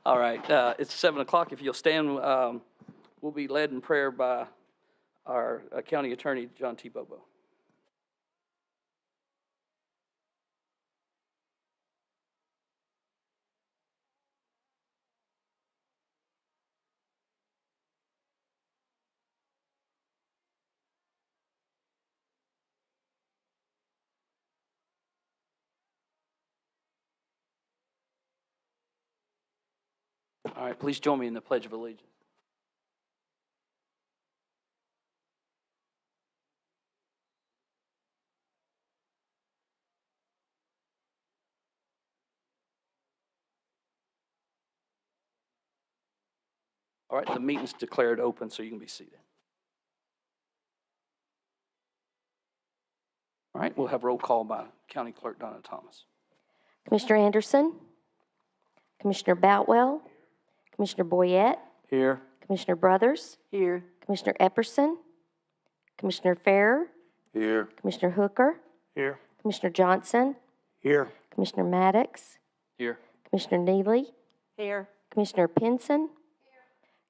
All right, it's 7 o'clock. If you'll stand, we'll be led in prayer by our county attorney, John T. Bobo. All right, please join me in the Pledge of Allegiance. All right, the meeting's declared open, so you can be seated. All right, we'll have roll call by County Clerk Donna Thomas. Commissioner Anderson, Commissioner Boutwell, Commissioner Boyette, Here. Commissioner Brothers, Here. Commissioner Epperson, Commissioner Farrer, Here. Commissioner Hooker, Here. Commissioner Johnson, Here. Commissioner Maddox, Here. Commissioner Neely, Here. Commissioner Pinson,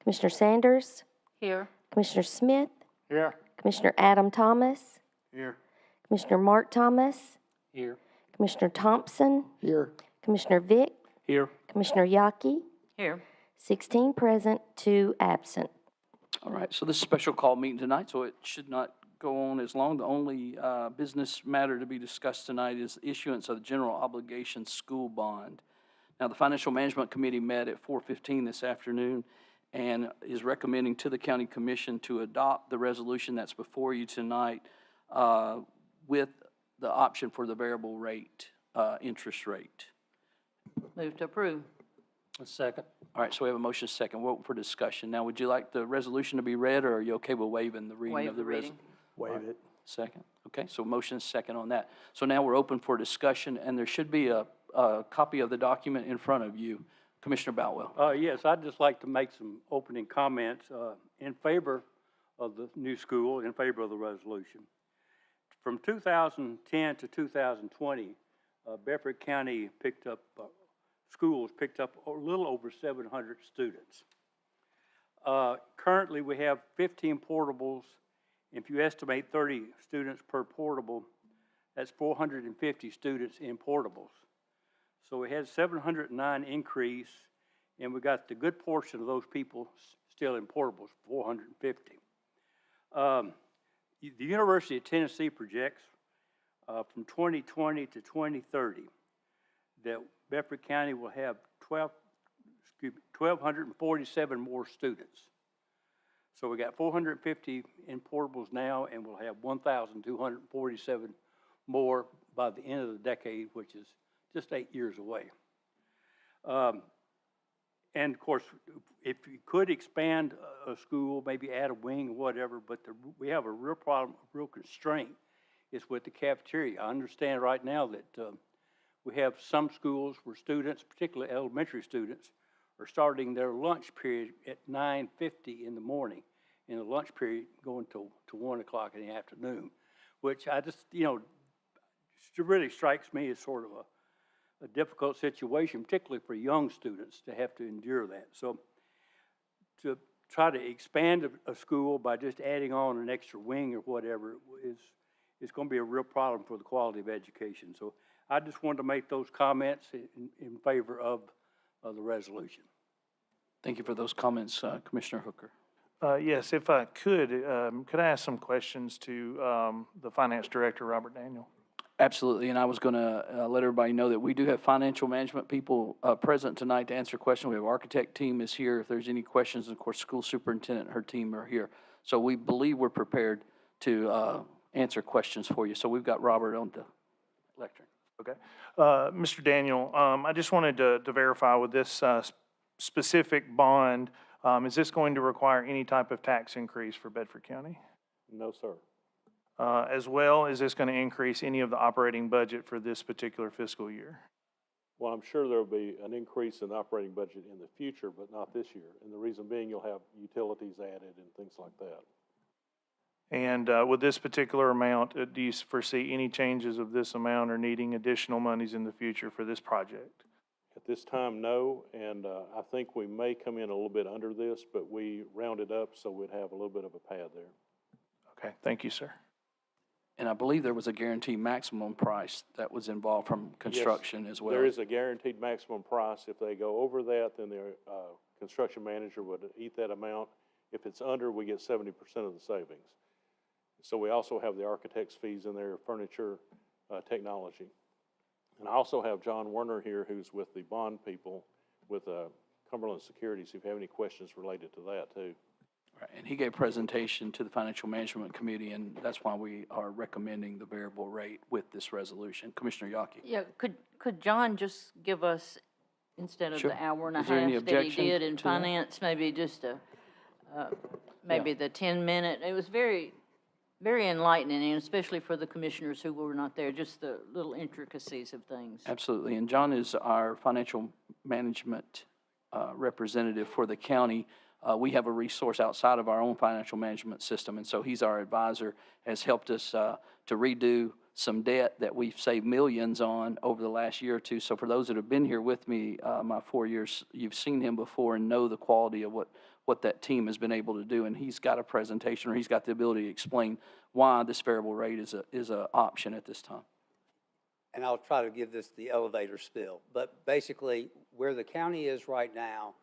Commissioner Sanders, Here. Commissioner Smith, Here. Commissioner Adam Thomas, Here. Commissioner Mark Thomas, Here. Commissioner Thompson, Here. Commissioner Vick, Here. Commissioner Yaki, Here. 16 present, 2 absent. All right, so this is a special call meeting tonight, so it should not go on as long. The only business matter to be discussed tonight is issuance of the general obligation school bond. Now, the Financial Management Committee met at 4:15 this afternoon and is recommending to the County Commission to adopt the resolution that's before you tonight with the option for the variable rate, interest rate. Move to approve. A second. All right, so we have a motion second. We're open for discussion. Now, would you like the resolution to be read, or are you okay with waiving the reading Waive of the the reading. resolution? Waive it. Second. Okay, so motion second on that. So now we're open for discussion, and there should be a copy of the document in front of you. Commissioner Boutwell. Yes, I'd just like to make some opening comments in favor of the new school, in favor of the resolution. From 2010 to 2020, Bedford County schools picked up a little over 700 students. Currently, we have 15 portables. If you estimate 30 students per portable, that's 450 students in portables. So we had 709 increase, and we got the good portion of those people still in portables, 450. The University of Tennessee projects from 2020 to 2030 that Bedford County will have 1,247 more students. So we got 450 in portables now, and we'll have 1,247 more by the end of the decade, which is just 8 years away. And of course, if you could expand a school, maybe add a wing or whatever, but we have a real problem, a real constraint is with the cafeteria. I understand right now that we have some schools where students, particularly elementary students, are starting their lunch period at 9:50 in the morning, and the lunch period going to 1 o'clock in the afternoon, which I just, really strikes me as sort of a difficult situation, particularly for young students to have to endure that. So to try to expand a school by just adding on an extra wing or whatever is going to be a real problem for the quality of education. So I just wanted to make those comments in favor of the resolution. Thank you for those comments, Commissioner Hooker. Yes, if I could I ask some questions to the Finance Director, Robert Daniel? Absolutely, and I was going to let everybody know that we do have financial management people present tonight to answer questions. We have architect team is here if there's any questions, and of course, school superintendent and her team are here. So we believe we're prepared to answer questions for you. So we've got Robert on the lectern. Okay. Mr. Daniel, I just wanted to verify with this specific bond, is this going to require any type of tax increase for Bedford County? No, sir. As well, is this going to increase any of the operating budget for this particular fiscal year? Well, I'm sure there will be an increase in the operating budget in the future, but not this year. And the reason being, you'll have utilities added and things like that. And with this particular amount, do you foresee any changes of this amount or needing additional monies in the future for this project? At this time, no, and I think we may come in a little bit under this, but we rounded up so we'd have a little bit of a pad there. Okay, thank you, sir. And I believe there was a guaranteed maximum price that was involved from construction as well. There is a guaranteed maximum price. If they go over that, then the construction manager would eat that amount. If it's under, we get 70% of the savings. So we also have the architect's fees in there, furniture, technology. And I also have John Werner here, who's with the bond people with Cumberland Securities, if you have any questions related to that too. Right, and he gave a presentation to the Financial Management Committee, and that's why we are recommending the variable rate with this resolution. Commissioner Yaki? Yeah, could John just give us, instead of Sure. the hour and a Is there any half that he objection did in to that? finance, maybe just maybe the 10-minute? It was very, very enlightening, and especially for the commissioners who were not there, just the little intricacies of things. Absolutely, and John is our financial management representative for the county. We have a resource outside of our own financial management system, and so he's our advisor, has helped us to redo some debt that we've saved millions on over the last year or two. So for those that have been here with me, my 4 years, you've seen him before and know the quality of what that team has been able to do, and he's got a presentation, or he's got the ability to explain why this variable rate is a option at this time. And I'll try to give this the elevator spill. But basically, where the county is right now,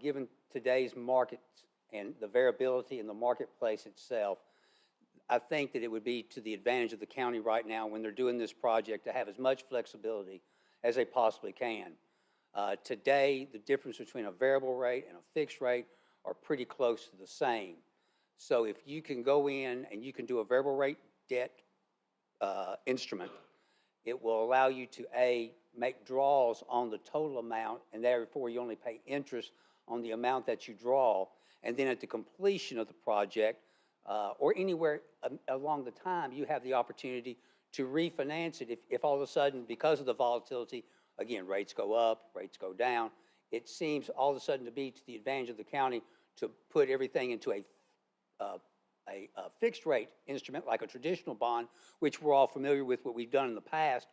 given today's markets and the variability in the marketplace itself, I think that it would be to the advantage of the county right now when they're doing this project to have as much flexibility as they possibly can. Today, the difference between a variable rate and a fixed rate are pretty close to the same. So if you can go in and you can do a variable rate debt instrument, it will allow you to, A, make draws on the total amount, and therefore you only pay interest on the amount that you draw. And then at the completion of the project, or anywhere along the time, you have the opportunity to refinance it if all of a sudden, because of the volatility, again, rates go up, rates go down, it seems all of a sudden to be to the advantage of the county to put everything into a fixed rate instrument like a traditional bond, which we're all familiar with what we've done in the past,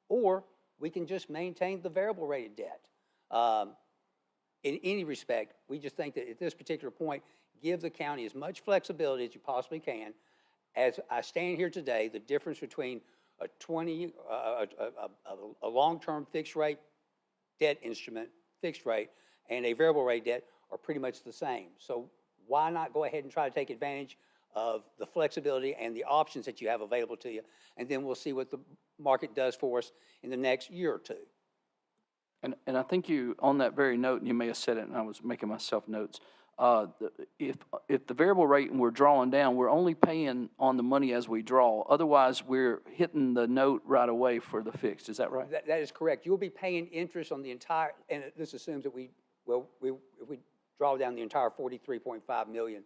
or we can just maintain the variable rated debt. In any respect, we just think that at this particular point, give the county as much flexibility as you possibly can. As I stand here today, the difference between a long-term fixed rate debt instrument, fixed rate, and a variable rate debt are pretty much the same. So why not go ahead and try to take advantage of the flexibility and the options that you have available to you, and then we'll see what the market does for us in the next year or two. And I think you, on that very note, and you may have said it, and I was making myself notes, if the variable rate and we're drawing down, we're only paying on the money as we draw. Otherwise, we're hitting the note right away for the fixed. Is that right? That is correct. You'll be paying interest on the entire, and this assumes that if we draw down the entire $43.5 million,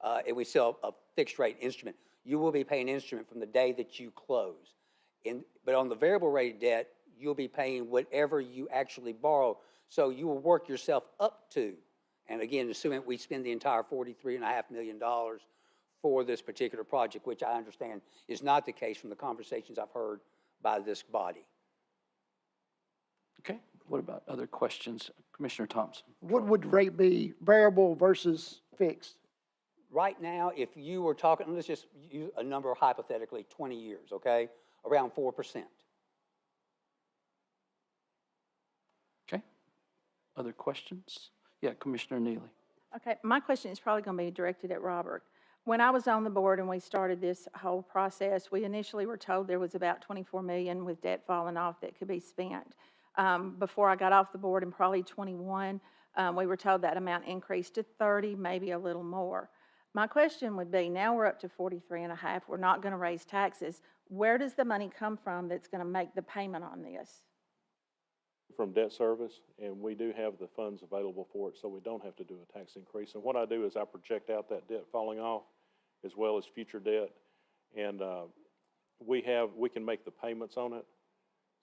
and we sell a fixed rate instrument, you will be paying instrument from the day that you close. But on the variable rate debt, you'll be paying whatever you actually borrow. So you will work yourself up to, and again, assuming we spend the entire $43.5 million for this particular project, which I understand is not the case from the conversations I've heard by this body. Okay, what about other questions? Commissioner Thompson? What would rate be, variable versus fixed? Right now, if you were talking, let's just use a number hypothetically, 20 years, okay? Around 4%. Okay, other questions? Yeah, Commissioner Neely. Okay, my question is probably going to be directed at Robert. When I was on the board and we started this whole process, we initially were told there was about $24 million with debt falling off that could be spent. Before I got off the board in probably 21, we were told that amount increased to 30, maybe a little more. My question would be, now we're up to 43.5, we're not going to raise taxes. Where does the money come from that's going to make the payment on this? From debt service, and we do have the funds available for it, so we don't have to do a tax increase. And what I do is I project out that debt falling off as well as future debt, and we can make the payments on it.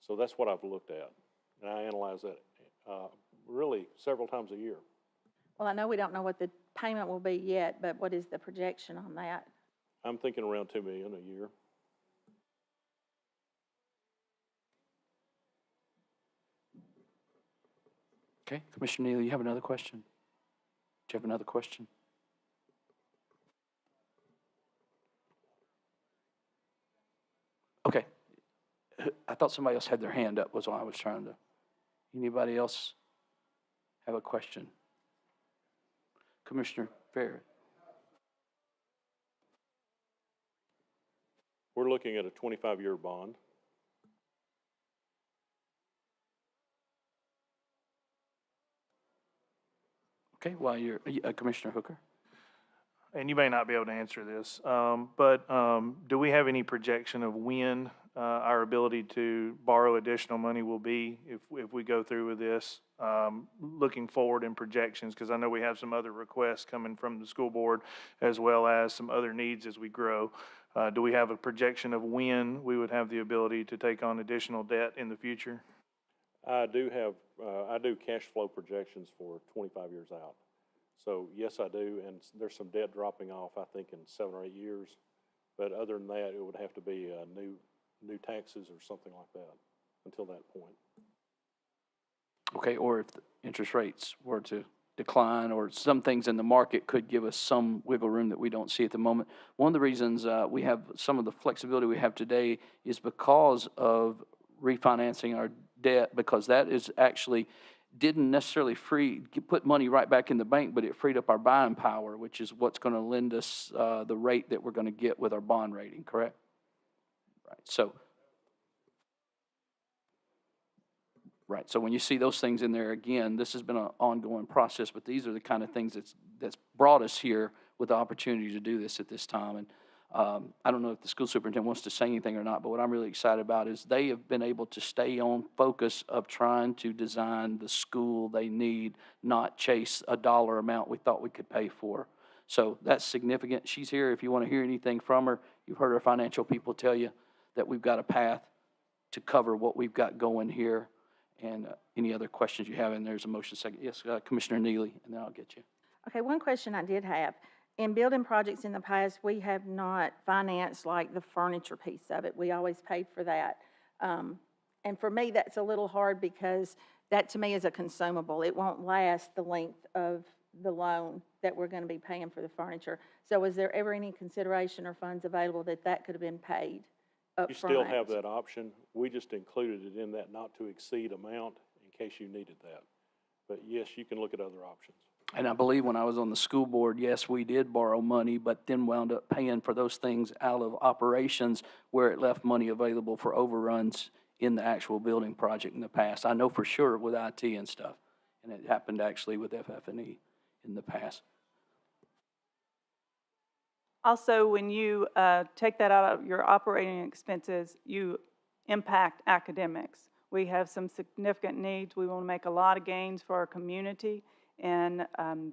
So that's what I've looked at, and I analyze that really several times a year. Well, I know we don't know what the payment will be yet, but what is the projection on that? I'm thinking around $2 million a year. Okay, Commissioner Neal, you have another question? Do you have another question? Okay. I thought somebody else had their hand up, was why I was trying to. Anybody else have a question? Commissioner Barrett. We're looking at a 25-year bond. Okay, while you're, Commissioner Hooker? And you may not be able to answer this, but do we have any projection of when our ability to borrow additional money will be if we go through with this? Looking forward in projections, because I know we have some other requests coming from the school board as well as some other needs as we grow. Do we have a projection of when we would have the ability to take on additional debt in the future? I do cash flow projections for 25 years out. So yes, I do, and there's some debt dropping off, I think, in 7 or 8 years. But other than that, it would have to be new taxes or something like that until that point. Okay, or if the interest rates were to decline, or some things in the market could give us some wiggle room that we don't see at the moment. One of the reasons we have some of the flexibility we have today is because of refinancing our debt, because that is actually didn't necessarily put money right back in the bank, but it freed up our buying power, which is what's going to lend us the rate that we're going to get with our bond rating, correct? Right. So when you see those things in there, again, this has been an ongoing process, but these are the kind of things that's brought us here with the opportunity to do this at this time. And I don't know if the school superintendent wants to say anything or not, but what I'm really excited about is they have been able to stay on focus of trying to design the school they need, not chase a dollar amount we thought we could pay for. So that's significant. She's here if you want to hear anything from her. You've heard our financial people tell you that we've got a path to cover what we've got going here. And any other questions you have, and there's a motion second. Yes, Commissioner Neely, and then I'll get you. Okay, one question I did have. In building projects in the past, we have not financed like the furniture piece of it. We always paid for that. And for me, that's a little hard because that to me is a consumable. It won't last the length of the loan that we're going to be paying for the furniture. So is there ever any consideration or funds available that could have been paid up You still front? have that option. We just included it in that not to exceed amount in case you needed that. But yes, you can look at other options. And I believe when I was on the school board, yes, we did borrow money, but then wound up paying for those things out of operations where it left money available for overruns in the actual building project in the past. I know for sure with IT and stuff, and it happened actually with FF&E in the past. Also, when you take that out of your operating expenses, you impact academics. We have some significant needs. We want to make a lot of gains for our community, and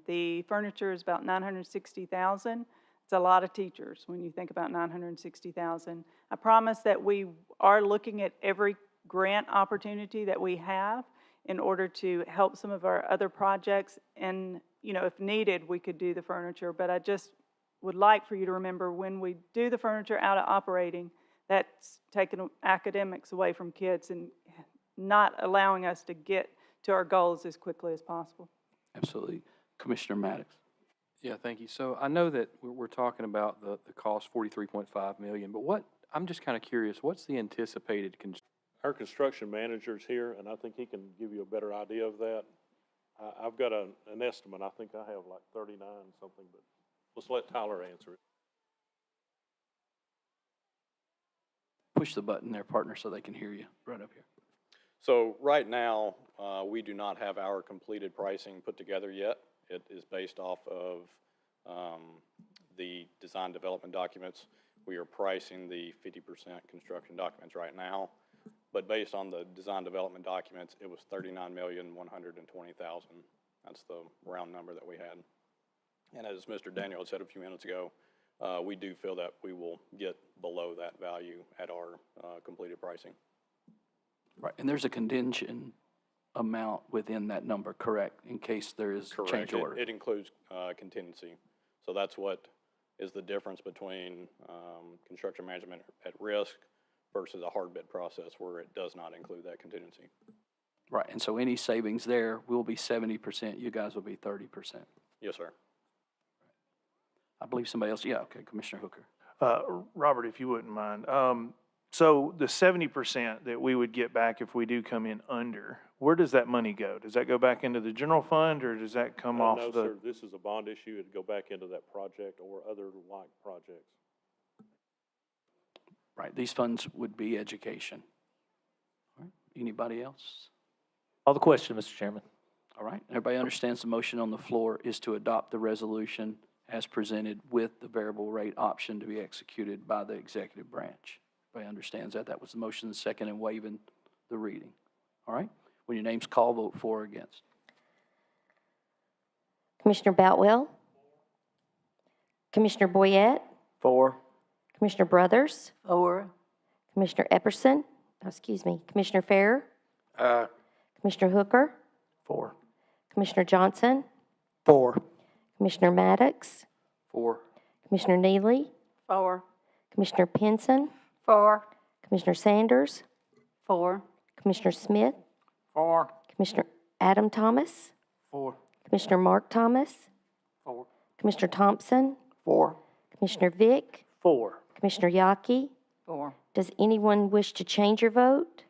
the furniture is about $960,000. It's a lot of teachers when you think about $960,000. I promise that we are looking at every grant opportunity that we have in order to help some of our other projects, and if needed, we could do the furniture, but I just would like for you to remember when we do the furniture out of operating, that's taking academics away from kids and not allowing us to get to our goals as quickly as possible. Absolutely. Commissioner Maddox. Yeah, thank you. So I know that we're talking about the cost, $43.5 million, but I'm just kind of curious, what's the anticipated Our construction manager's here, and I think he can give you a better idea of that. I've got an estimate. I think I have like 39 something, but let's let Tyler answer it. Push the button there, partner, so they can hear you right up here. So right now, we do not have our completed pricing put together yet. It is based off of the design development documents. We are pricing the 50% construction documents right now, but based on the design development documents, it was $39,120,000. That's the round number that we had. And as Mr. Daniel said a few minutes ago, we do feel that we will get below that value at our completed pricing. Right, and there's a contingent amount within that number, correct, in case there is change order? It includes contingency. So that's what is the difference between construction management at risk versus a hard bid process where it does not include that contingency. Right, and so any savings there will be 70%, you guys will be 30%. Yes, sir. I believe somebody else, yeah, okay, Commissioner Hooker. Robert, if you wouldn't mind, so the 70% that we would get back if we do come in under, where does that money go? Does that go back into the general fund, or does that come off No, the? sir, this is a bond issue. It'd go back into that project or other like projects. Right, these funds would be education. All right, anybody else? Call the question, Mr. Chairman. All right, everybody understands the motion on the floor is to adopt the resolution as presented with the variable rate option to be executed by the executive branch. Everybody understands that? That was the motion, the second, and waiving the reading. All right, when your name's called, vote for or against. Commissioner Boutwell, Commissioner Boyette, 4. Commissioner Brothers, 4. Commissioner Epperson, Commissioner Farrer, Commissioner Hooker, 4. Commissioner Johnson, 4. Commissioner Maddox, 4. Commissioner Neely, 4. Commissioner Pinson, 4. Commissioner Sanders, 4. Commissioner Smith, 4. Commissioner Adam Thomas, 4. Commissioner Mark Thomas, 4. Commissioner Thompson, 4. Commissioner Vick, 4. Commissioner Yaki. 4. Does anyone wish to change your vote?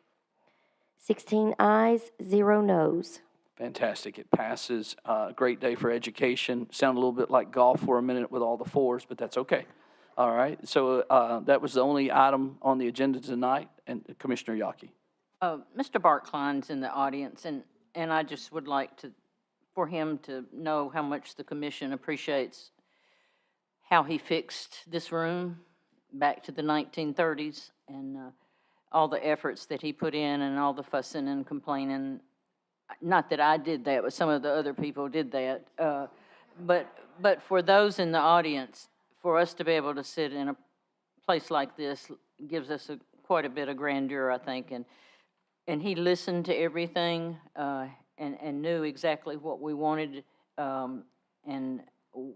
16 ayes, 0 noes. Fantastic, it passes. Great day for education. Sounded a little bit like golf for a minute with all the fours, but that's okay. All right, so that was the only item on the agenda tonight, and Commissioner Yaki. Mr. Bart Klein's in the audience, and I just would like for him to know how much the commission appreciates how he fixed this room back to the 1930s, and all the efforts that he put in and all the fussing and complaining. Not that I did that, but some of the other people did that. But for those in the audience, for us to be able to sit in a place like this gives us quite a bit of grandeur, I think. And he listened to everything and knew exactly what we wanted. And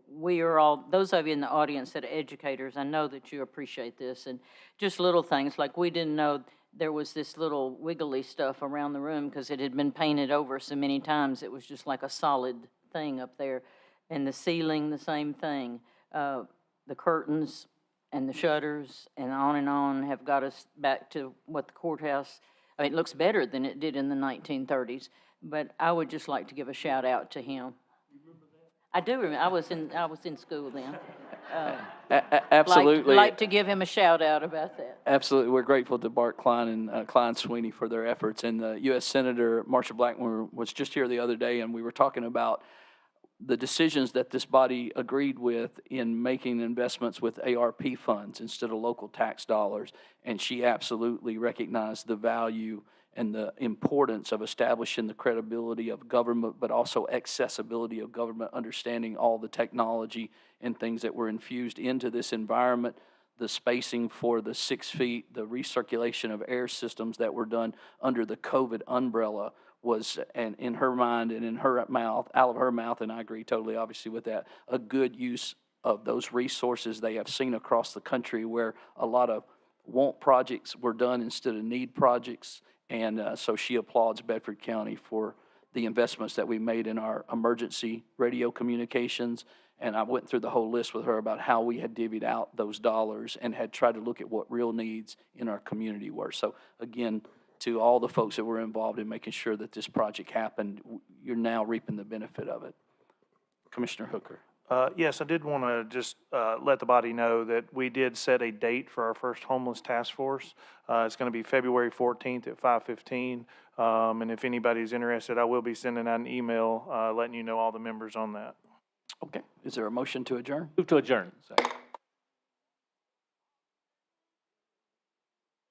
we are all, those of you in the audience that are educators, I know that you appreciate this. And just little things, like we didn't know there was this little wiggly stuff around the room because it had been painted over so many times. It was just like a solid thing up there. And the ceiling, the same thing. The curtains and the shutters and on have got us back to what the courthouse, I mean, it looks better than it did in the 1930s. But I would just like to give a shout out to him. I do remember. I was in school then. Absolutely. Like to give him a shout out about that. Absolutely. We're grateful to Bart Klein and Klein Sweeney for their efforts. And U.S. Senator Marsha Blackmore was just here the other day, and we were talking about the decisions that this body agreed with in making investments with ARP funds instead of local tax dollars. And she absolutely recognized the value and the importance of establishing the credibility of government, but also accessibility of government, understanding all the technology and things that were infused into this environment, the spacing for the 6 feet, the recirculation of air systems that were done under the COVID umbrella was, and in her mind and in her mouth, out of her mouth, and I agree totally obviously with that, a good use of those resources they have seen across the country where a lot of want projects were done instead of need projects. And so she applauds Bedford County for the investments that we made in our emergency radio communications. And I went through the whole list with her about how we had divvied out those dollars and had tried to look at what real needs in our community were. So again, to all the folks that were involved in making sure that this project happened, you're now reaping the benefit of it. Commissioner Hooker. Yes, I did want to just let the body know that we did set a date for our first homeless task force. It's going to be February 14th at 5:15. And if anybody's interested, I will be sending out an email letting you know all the members on that. Okay. Is there a motion to adjourn? Move to adjourn. Second.